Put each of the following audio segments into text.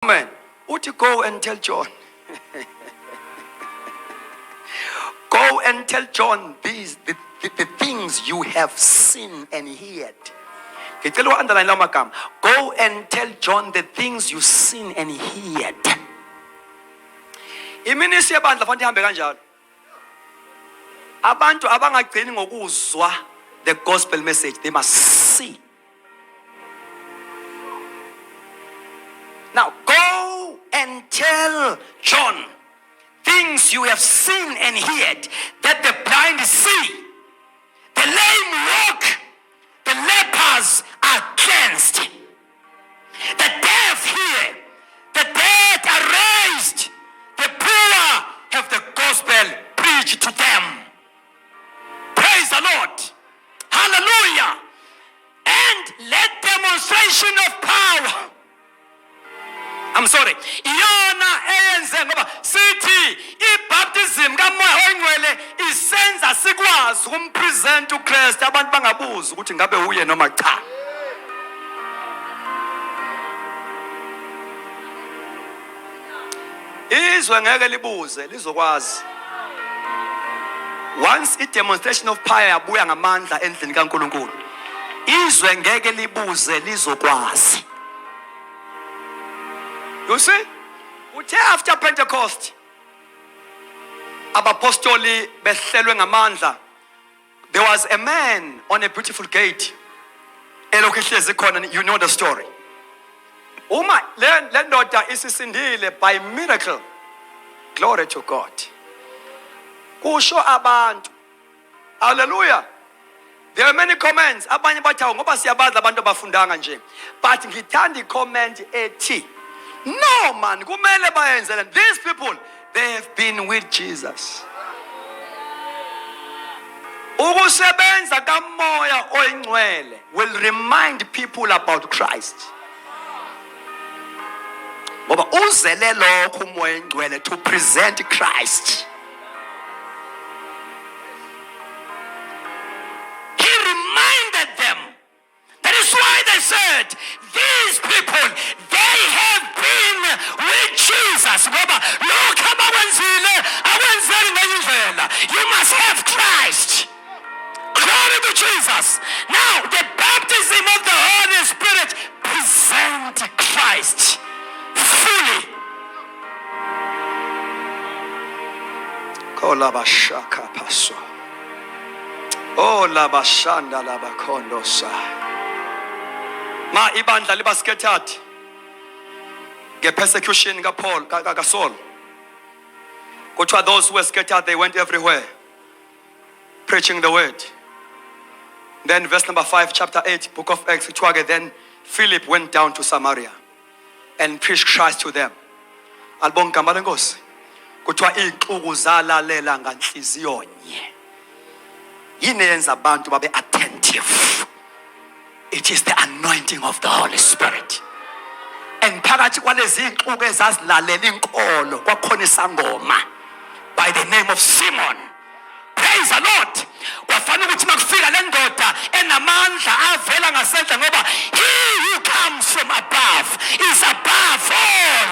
Amen. Would you go and tell John? Go and tell John these the things you have seen and heard. Go and tell John the things you've seen and heard. Iminisi yebandla fanele ihambe kanjalo. Abantu abangagcini ngokuzwa the gospel message, they must see. Now go and tell John things you have seen and heard, that the blind see, the lame walk, the lepers are cleansed, the deaf hear, the dead are raised, the poor have the gospel preached to them. Praise the Lord. Hallelujah. And let demonstration of power. I'm sorry. Iyona eyenze ngoba sithi ibaptism kaMoya oNgcwele isenza sikwazi ukumpresent uChrist abantu bangabuza ukuthi ngabe uye noma cha. Izwe ngeke libuze lizokwazi. Once a demonstration of power yabuya ngamandla endlini kaNkulunkulu, izwe ngeke libuze lizokwazi. You see? After Pentecost, abapostoli behlelwe ngamandla, there was a man on a beautiful gate. You know the story. Uma le ndoda isisindile by miracle. Glory to God. Kusho abantu. Hallelujah. There are many comments. Abanye bathi ngoba siyabaza abantu abafundanga nje. But ngithanda icomment ethi, no man, kumele bayenze. These people, they have been with Jesus. Ukusebenza kaMoya oNgcwele will remind people about Christ. Ngoba uzele lokho uMoya oNgcwele to present Christ. He reminded them. That is why they said, these people, they have been with Jesus. You must have Christ. Glory to Jesus. Now, the baptism of the Holy Spirit present Christ fully. Kolabashaka paso. Oh, labashanda labakondosa. Ma ibandla liba scattered. Ge persecution ka Paul ka Saul. Kuthiwa those who were scattered, they went everywhere preaching the word. Then verse number 5, chapter 8, book of Acts. Then Philip went down to Samaria and preached Christ to them. Albon gama lenkosi. Kuthiwa ixuku zalalela nganhliziyo nye. Yini yenza abantu babe attentive. It is the anointing of the Holy Spirit. And phakathi kwalezi ixuku ezazilalela inkolo kwakhona isangoma by the name of Simon. Praise the Lord. Kwafana ukuthi makufika le ndoda enamandla avela ngasendla ngoba he who comes from above is above all.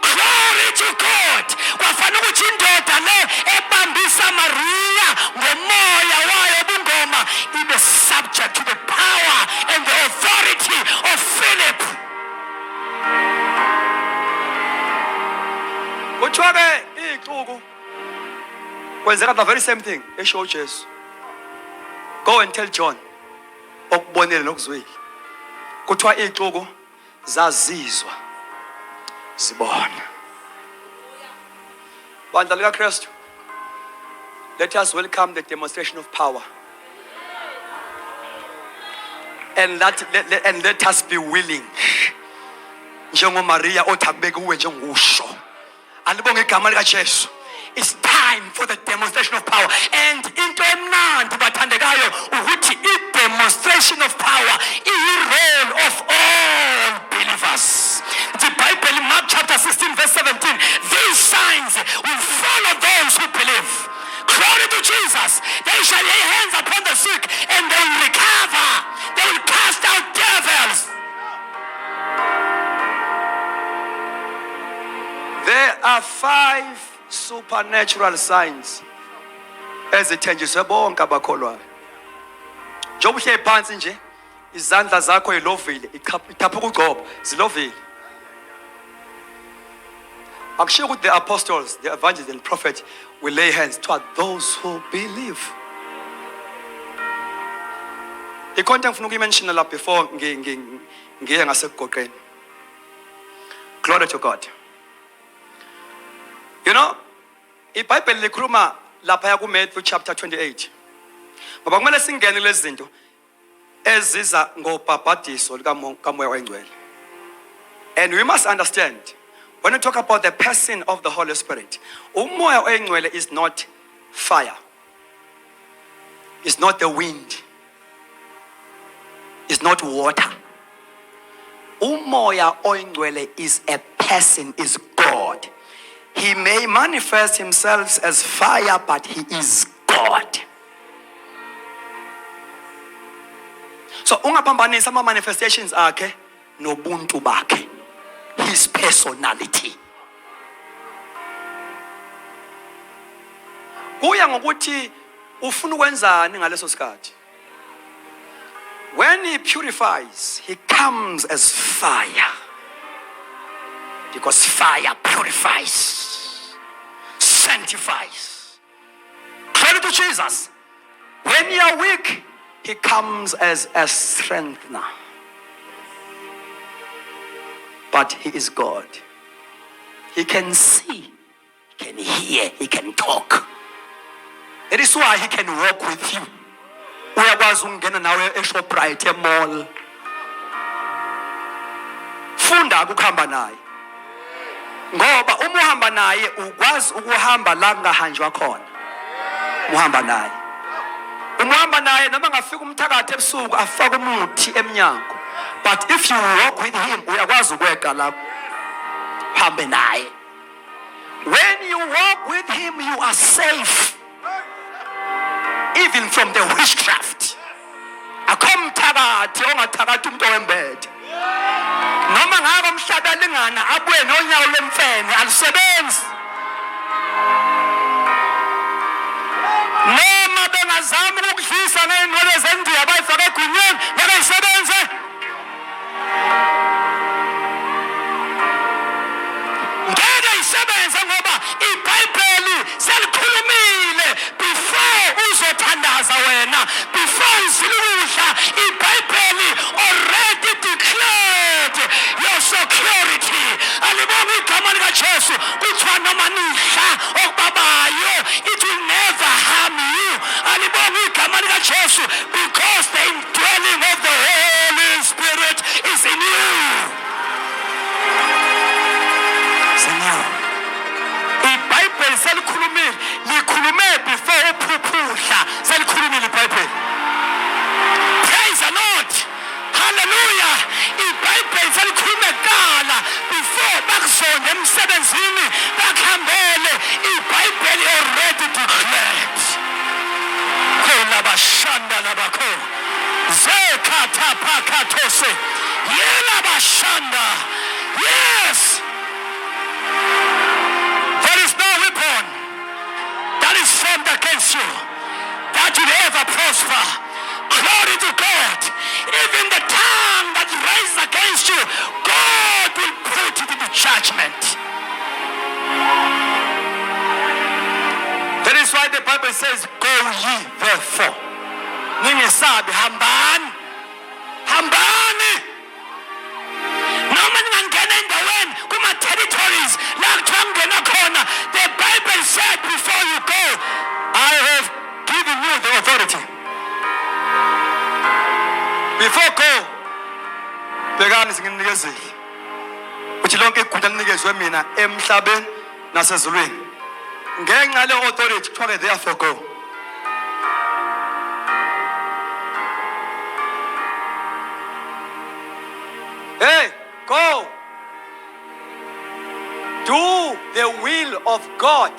Glory to God. Kwafana ukuthi indoda le ebambisa Maria ngomoya wayo bungoma ibe subject to the power and the authority of Philip. Kuthiwa-ke ixuku kwenzeka the very same thing esho uJesu. Go and tell John okubonile nokuzwile. Kuthiwa ixuku zazizwa zibona. Bandla likaKristu, let us welcome the demonstration of power. And let us be willing. Njengo Maria othi akubeke uwe njengusho. Alibonge igama likaJesu. It's time for the demonstration of power. And into emnandi bathandekayo ukuthi i-demonstration of power iyi-role of all believers. The Bible in Mark chapter 16 verse 17, these signs will follow those who believe. Glory to Jesus. They shall lay hands upon the sick and they will recover. They will cast out devils. are 5 supernatural signs ezithenjiswe bonke abakholwayo. Njengoba uhleli phansi nje, izandla zakho yilovile, ikhaphuka ugcobo, zilovile. Akushiwo ukuthi the apostles, the evangelists and prophets will lay hands toward those who believe. Ikhonto engifuna ukuyimenshina la before ngiye ngasekugoqeni. Glory to God. You know, iBhayibheli likhuluma lapha ku Matthew chapter 28. Ngoba kumele singene lezi zinto eziza ngobhabhadiso likamoya oyingcwele. And we must understand, when we talk about the person of the Holy Spirit, umoya oyingcwele is not fire. It's not the wind. It's not water. Umoya oyingcwele is a person, is God. He may manifest himself as fire, but he is God. So ungaphambanisa ama manifestations akhe nobuntu bakhe, his personality. Kuya ngokuthi ufuna ukwenzani ngaleso sikhathi. When he purifies, he comes as fire. Because fire purifies, sanctifies. Glory to Jesus. When you are weak, he comes as a strengthener. But he is God. He can see, he can hear, he can talk. That is why he can walk with you. Uyakwazi ungena nawe eShoprite emall. Funda ukuhamba naye. Ngoba uma uhamba naye ukwazi ukuhamba la kungahanjwa khona. Uhamba naye. Uma uhamba naye noma ngafika umthakathi ebusuku afaka umuthi eminyango. But if you walk with him, uyakwazi ukweqa lapho. Uhambe naye. When you walk with him, you are safe. Even from the witchcraft. Akomthakathi ongathakathi umuntu owembethe. Noma ngaba umhlabelingana abuye nonyawo lemfene alisebenzi. Noma bengazama ukudlisa ngeenqole zendiya abayifake egunyeni ngeke isebenze. Ngeke isebenze ngoba iBhayibheli selikhulumile before uzothandaza wena, before uzilukudla iBhayibheli already declared your security. Alibonga igama likaJesu kuthiwa noma nidla okubabayo, it will never harm you. Alibonga igama likaJesu because the indwelling of the Holy Spirit is in you. iBhayibheli selikhulumile, likhulume before uphuphusha, selikhulumile iBhayibheli. Praise the Lord. Hallelujah. iBhayibheli selikhulume kuqala before bakuzonda emsebenzini bakuhambele. iBhayibheli already declared. Kola bashanda labakho. Zekatha phakathose. Yela bashanda. Yes. There is no weapon that is formed against you that will ever prosper. Glory to God. Even the tongue that rises against you, God will put it into judgment. That is why the Bible says, go ye therefore. Ningesabi, hambani. Hambani. Noma ningangena endaweni kuma territories la kuthiwa ngena khona, the Bible said before you go, I have given you the authority. Before go, bekani singinikezile. Uthi lonke igunya linikezwe mina emhlabeni nasezulwini. Ngenxa le authority kuthiwa therefore go. Hey, go. Do the will of God.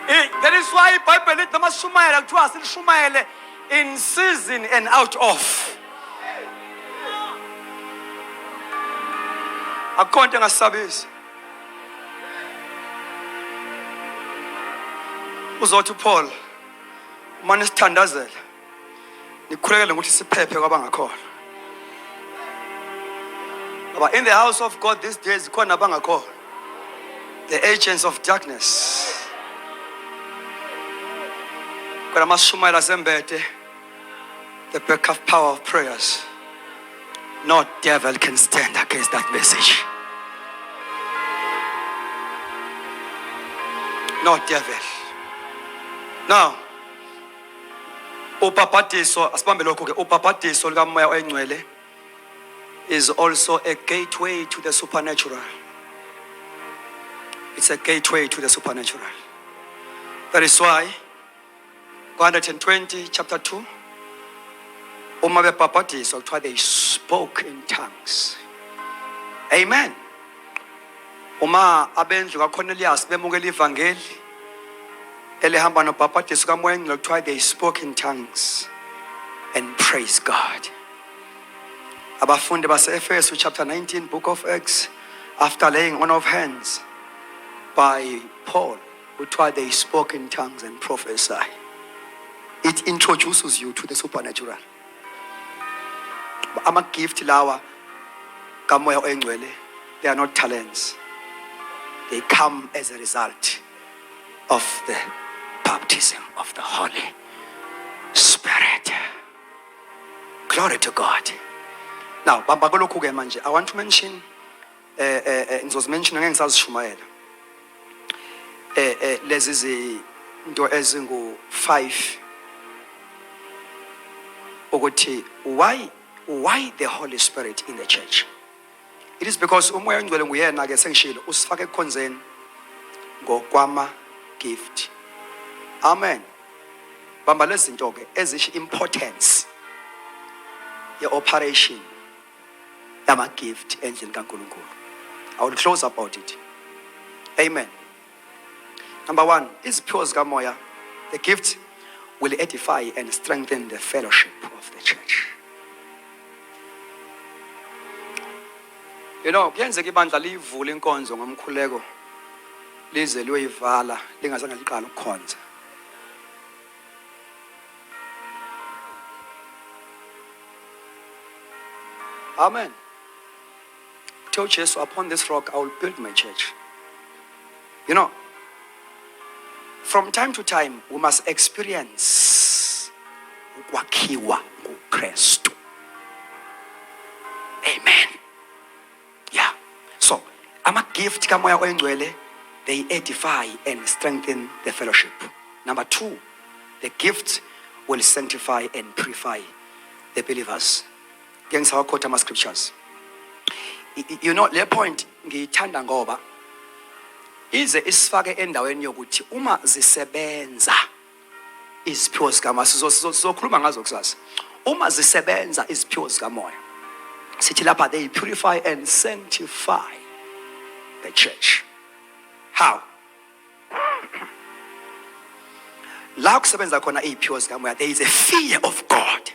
That is why iBhayibheli lithi noma sishumayela kuthiwa silishumayele in season and out of. Akho nto engasabisi. Uzothi uPaul manje sithandazela nikhulekele ukuthi siphephe kwabangakholwa. But in the house of God these days khona abangakholwa, the agents of darkness. Kodwa masishumayela sembede the backup power of prayers. No devil can stand against that message. No devil. Now, upapatiso asibambe lokho ke upapatiso lika moya oyingcwele is also a gateway to the supernatural. It's a gateway to the supernatural. That is why 120 chapter 2 uma bepapatiso kuthiwa they spoke in tongues. Amen. Uma abendlu kaCornelius bemukela ivangeli elihamba nobhapatiso kamoya oyingcwele kuthiwa they spoke in tongues and praise God. Abafundi base-Efesu chapter 19 book of Acts, after laying on of hands by Paul, kuthiwa they spoke in tongues and prophesy. It introduces you to the supernatural. Ama-gift lawa kamoya oyingcwele, they are not talents. They come as a result of the baptism of the Holy Spirit. Glory to God. Now, I want to mention, ngizozimentiona ngeke ngisazishumayela. Lezi zinto ezingu-5 ukuthi why the Holy Spirit in the church? It is because umoya oyingcwele nguyena ke sengishilo usifake ekukhonzeni ngokwama gift. Amen. Bamba lezi zinto ke ezisho importance ye operation yama gift endlini kaNkulunkulu. I will close about it. Amen. Number 1, iziphiwo zikamoya, the gift will edify and strengthen the fellowship of the church. You know, kuyenzeka ibandla livule inkonzo ngomkhuleko lize liyoyivala lingazange liqala ukukhonza. Amen. Tell Jesus, upon this rock I will build my church. You know, from time to time we must experience ukwakhiwa nguKristu. Amen. Yeah. So, ama-gift kamoya oyingcwele, they edify and strengthen the fellowship. Number 2, the gift will sanctify and purify the believers. Gangs our quote scriptures. You know, the point ngiyithanda ngoba ize isifake endaweni yokuthi uma zisebenza iziphiwo zikamoya sizokhuluma ngazo kusasa. Uma zisebenza iziphiwo zikamoya sithi lapha they purify and sanctify the church. How? La kusebenza khona iziphiwo zikamoya, there is a fear of God.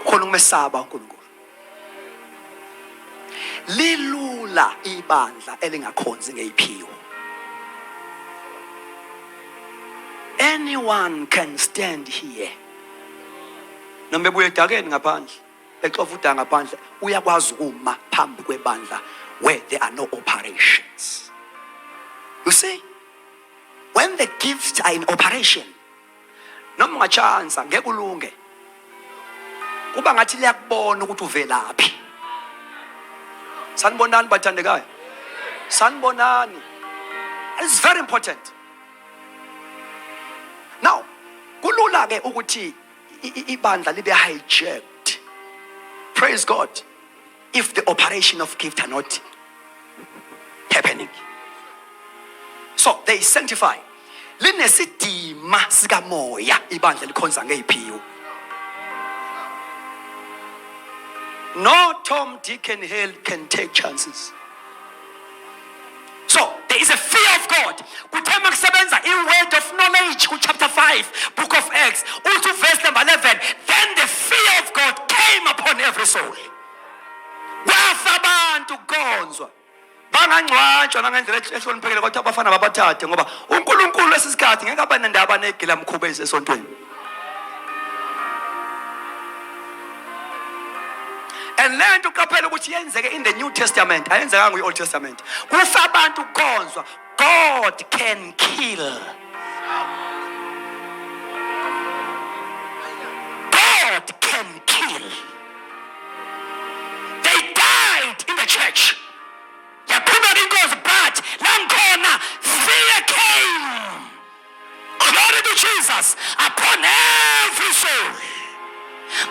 Khona umesaba uNkulunkulu. Lilula ibandla elingakhonzi ngeziphiwo. Anyone can stand here. Noma ebuye edakeni ngaphandle, exofa udanga ngaphandle, uyakwazi ukuma phambi kwebandla where there are no operations. You see? When the gifts are in operation, noma ungachansa ngeke ulunge. Kuba ngathi liyakubona ukuthi uvelaphi. Sanibonani bathandekayo? Sanibonani. It's very important. Now, kulula ke ukuthi ibandla libe hijacked. Praise God. If the operation of gift are not happening. So they sanctify. Linesidima sikamoya ibandla likhonza ngeziphiwo. No Tom, Dick and Hale can take chances. So there is a fear of God. Kutema kusebenza in word of knowledge. Chapter 5, book of Acts, also verse number 11. Then the fear of God came upon every soul. Wafabantu gonzwa. bangangcwatshwa nangendlela ehloniphekile kodwa abafana babathathe ngoba uNkulunkulu lesisikhathi ngeke abe nendaba negilamkhuba ezisesontweni. And learn to kapela ukuthi yenzeke in the New Testament, ayenzekanga kwi Old Testament. Kufa abantu konzwa, God can kill. God can kill. They died in the church. Yaphuma inkosi but lamkhona fear came. Glory to Jesus upon every soul.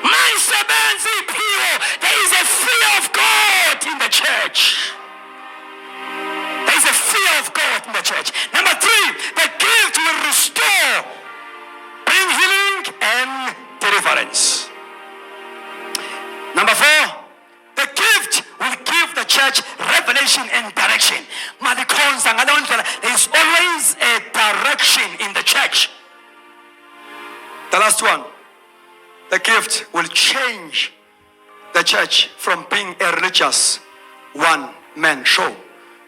My sebenzi people, there is a fear of God in the church. There is a fear of God in the church. Number 3, the gift will restore, bring healing and deliverance. Number 4, the gift will give the church revelation and direction. There is always a direction in the church. The last one. The gift will change the church from being a religious one-man show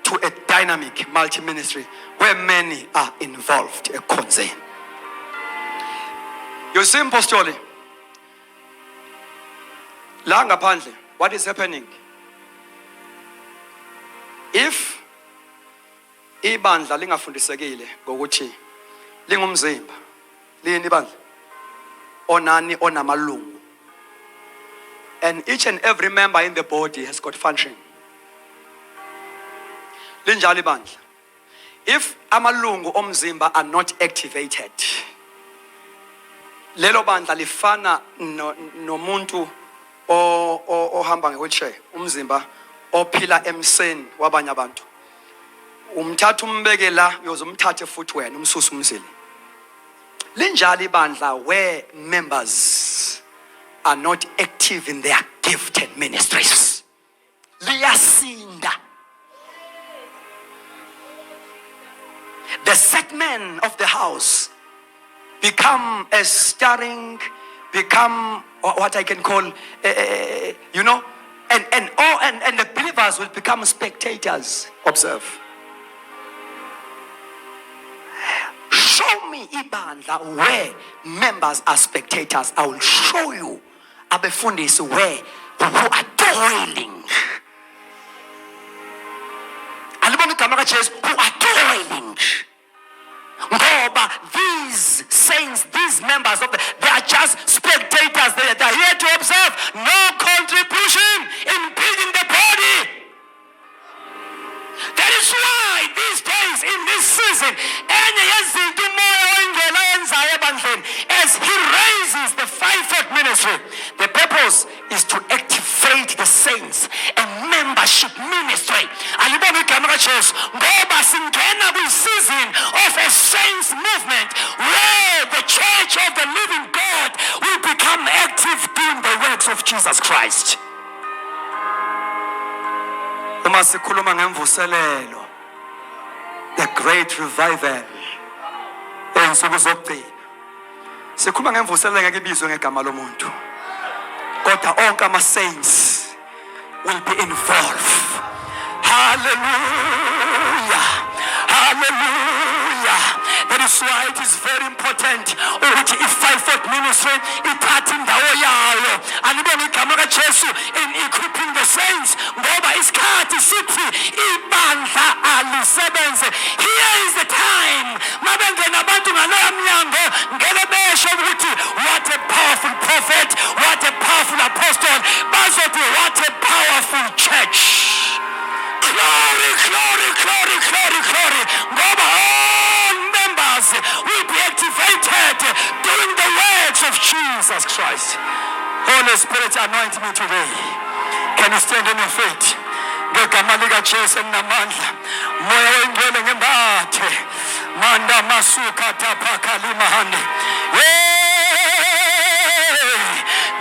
to a dynamic multi-ministry where many are involved. A concern. You see, Apostoli, la ngaphandle, what is happening? If ibandla lingafundisekile ngokuthi lingumzimba, lini ibandla? Onani onamalungu. And each and every member in the body has got function. Linjalo ibandla. If amalungu omzimba are not activated, lelo bandla lifana nomuntu ohamba nge-wheelchair, umzimba ophila emseni wabanye abantu. Umthatha umbeke la, uyoze umthathe futhi wena umsusa umzili. Linjali bandla where members are not active in their gifted ministries. Liyasinda. The set man of the house become a starring, become what I can call, and the believers will become spectators. Observe. Show me ibandla where members are spectators. I will show you abefundisi where who are toiling. Alibona igama kaJesu, who are toiling. Ngoba these saints, these members of they are just spectators. They are here to observe. No contribution in building the body. That is why these days in this season, as he raises the fivefold ministry, the purpose is to activate the saints and membership ministry. Season of a saints movement where the church of the living God will become active doing the works of Jesus Christ. The great revival. Sikhuluma ngemvuselelo ngeke ibizwe ngegama lomuntu. Kodwa onke ama saints will be involved. Hallelujah. Hallelujah. That is why it is very important ukuthi i-fivefold ministry ithathe indawo yayo. Alibone igama kaJesu in equipping the saints ngoba isikhathi sithi ibandla alisebenze. Here is the time mabengena abantu ngaloya mnyango ngeke besho ukuthi what a powerful prophet, what a powerful apostle, bazothi what a powerful church. Glory, glory, glory, glory, glory. Ngoba all members will be activated doing the works of Jesus Christ. Holy Spirit, anoint me today. Can you stand on your feet? Ngegama likaJesu namandla. Moya wengcwele ngembathe. Manda masuka tapaka limahane.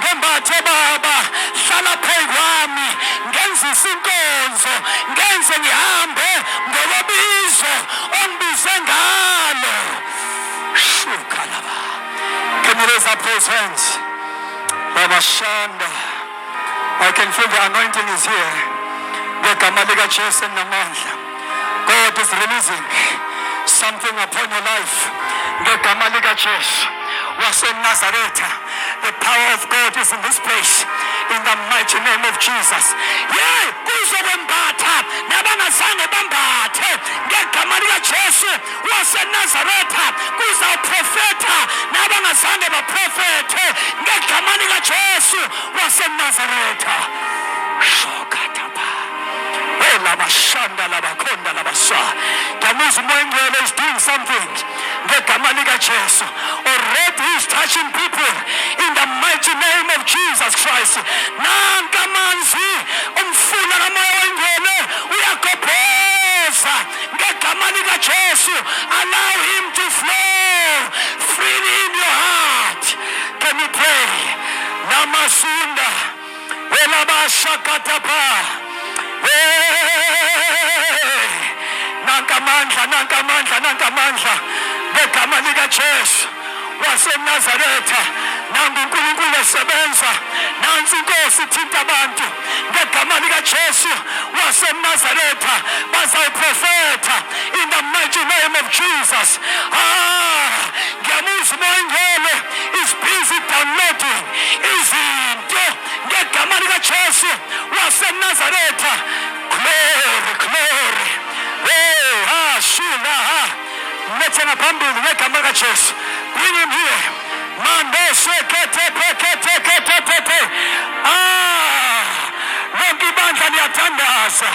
Ngembathe baba, hlala phezu kwami. Ngenze isinkonzo, ngenze ngihambe ngolobizo ongibize ngalo. Shukalaba. Can you raise up those hands? Baba Shanda. I can feel the anointing is here. The Ngegama likaJesu namandla. God is releasing something upon your life. Ngegama likaJesu waseNazaretha. The power of God is in this place. In the mighty name of Jesus. Yeah, kuzobembatha nabangazange bambathe. Ngegama likaJesu waseNazaretha kuzaprofetha nabangazange baprofethe. Ngegama likaJesu waseNazaretha. Shokataba. Labashanda labakonda labasa. Kamuzu Mwengele is doing something. Ngegama likaJesu. Already he's touching people in the mighty name of Jesus Christ. Nankamanzi umfula kaMwengele uyakophoza. Ngegama likaJesu. Allow him to flow freely in your heart. Can you pray? Namasunda. Elabashakatapa. Nankamandla ngegama likaJesu waseNazaretha. Nangu uNkulunkulu esebenza. Nansi inkosi ithinta abantu ngegama likaJesu waseNazaretha. Bazawuprofetha in the mighty name of Jesus. Ngiyamuzwa uMwengele is busy downloading izinto ngegama likaJesu waseNazaretha. Glory, glory. Shula. Let's have a bundle. Ngegama likaJesu. Bring him here. Mando sekete. Lonke ibandla liyathandaza.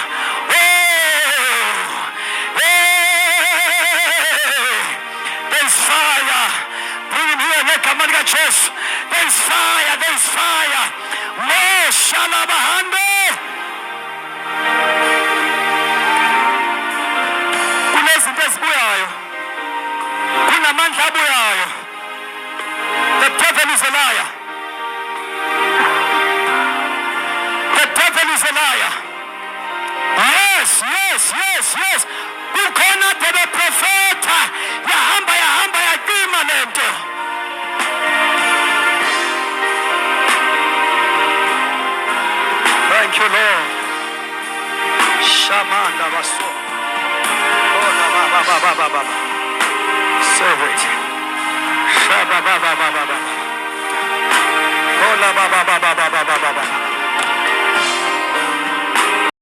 There's fire. Bring him here. Ngegama likaJesu. There's fire. Mo shalabahande. Kunezinto ezibuyayo. Kunamandla abuyayo. The devil is a liar. The devil is a liar. Yes. Kukhona the profeta. Yahamba yaqima lento. Thank you, Lord. Shamanda baso. Baba. Serve it. Shabba baba. Baba.